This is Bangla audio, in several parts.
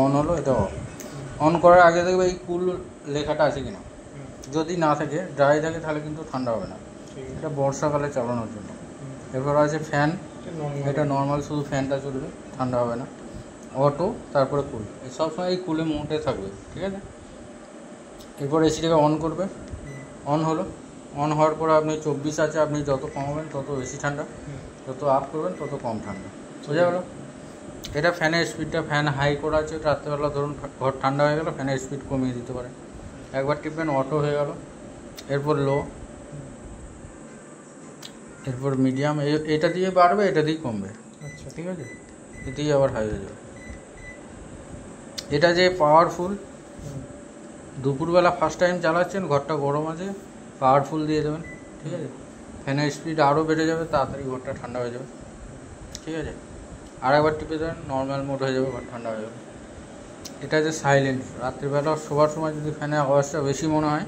অন হলো, এটা অফ। অন করার আগে দেখবে এই কুল লেখাটা আছে কিনা, যদি না থাকে, ড্রাই থাকে, তাহলে কিন্তু ঠান্ডা হবে না। এটা বর্ষাকালে চালানোর জন্য। এরপর আছে ফ্যান, এটা নর্মাল শুধু ফ্যানটা চলবে, ঠান্ডা হবে না। অটো, তারপরে কুল, সবসময় এই কুলে মোটে থাকবে, ঠিক আছে। এরপর এসিটাকে অন করবে, অন হলো। অন হওয়ার পরে আপনি 24 আছে, আপনি যত কমাবেন তত বেশি ঠান্ডা, যত আপ করবেন তত কম ঠান্ডা, বোঝা গেলো। এটা ফ্যানের স্পিডটা, ফ্যান হাই করা আছে, রাত্রেবেলা ধরুন ঘর ঠান্ডা হয়ে গেলো, ফ্যানের স্পিড কমিয়ে দিতে পারেন। একবার টিপবেন, অটো হয়ে গেল। এরপর লো, এরপর মিডিয়াম, এটা দিয়ে বাড়বে, এটা দিয়ে কমবে, আচ্ছা ঠিক আছে। এতেই আবার হাই হয়ে যাবে। এটা যে পাওয়ারফুল, দুপুরবেলা ফার্স্ট টাইম চালাচ্ছেন, ঘরটা গরম আছে, পাওয়ারফুল দিয়ে দেবেন, ঠিক আছে। ফ্যানের স্পিড আরও বেড়ে যাবে, তাড়াতাড়ি ঘরটা ঠান্ডা হয়ে যাবে, ঠিক আছে। আর একবার টিপে দেবেন, নর্মাল মোড হয়ে যাবে, ঘর ঠান্ডা হয়ে যাবে। এটা যে সাইলেন্ট, রাত্রিবেলা শোবার সময় যদি ফ্যানের আওয়াজটা বেশি মনে হয়,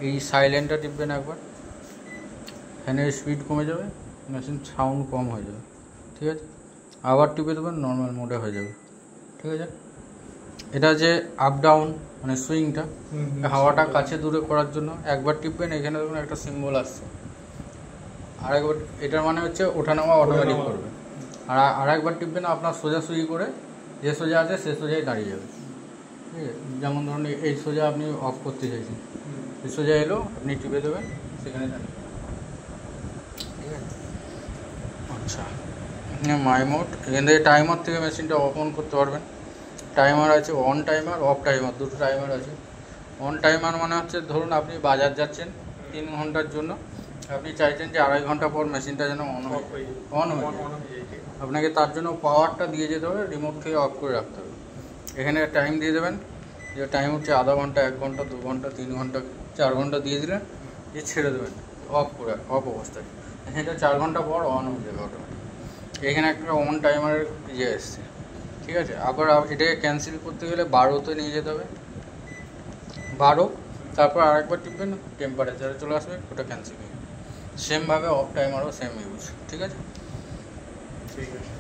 এই সাইলেন্টটা টিপবেন একবার, ফ্যানের স্পিড কমে যাবে, মেশিন সাউন্ড কম হয়ে যাবে, ঠিক আছে। আবার টিপে দেবেন, নর্মাল মোডে হয়ে যাবে, ঠিক আছে। এটা যে আপ ডাউন মানে সুইংটা, হাওয়াটা কাছে দূরে করার জন্য একবার টিপবেন, এখানে দেখুন একটা সিম্বল আসছে। আরেকবার, এটার মানে হচ্ছে ওঠানামা অটোমেটিক করবে। আর একবার টিপবেন, আপনার সোজাসুজি করে, যে সোজা আছে সে সোজাই দাঁড়িয়ে যাবে, ঠিক আছে। যেমন ধরুন এই সোজা আপনি অফ করতে চাইছেন, এই সোজা এলো, আপনি টিপে দেবেন, সেখানে দাঁড়িয়ে, ঠিক আছে। আচ্ছা, মাই মোড, এখান থেকে টাইমার থেকে মেশিনটা অফ অন করতে পারবেন। টাইমার আছে, অন টাইমার, অফ টাইমার, দুটো টাইমার আছে। অন টাইমার মানে হচ্ছে ধরুন আপনি বাজার যাচ্ছেন 3 ঘন্টার জন্য, আপনি চাইছেন যে 2.5 ঘন্টা পর মেশিনটা যেন অন হয়ে আপনাকে তার জন্য পাওয়ারটা দিয়ে যেতে হবে, রিমোট থেকে অফ করে রাখতে হবে। এখানে টাইম দিয়ে দেবেন, যে টাইম হচ্ছে আধা ঘন্টা, 1 ঘন্টা, 2 ঘন্টা, 3 ঘন্টা, 4 ঘন্টা দিয়ে দিলেন, দিয়ে ছেড়ে দেবেন অফ করে, অফ অবস্থায়। এটা 4 ঘন্টা পর অন হয়ে যাবে অটোমেটিক। এখানে একটা অন টাইমারের ইয়ে এসছে, ঠিক আছে। আবার এটাকে ক্যান্সেল করতে গেলে 12তে নিয়ে যেতে হবে, 12, তারপর আরেকবার টিপবেন, টেম্পারেচারে চলে আসবে, ওটা ক্যান্সেল হয়ে যাবে। সেমভাবে অফ টাইমারও সেম ইউজ, ঠিক আছে। ঠিক আছে।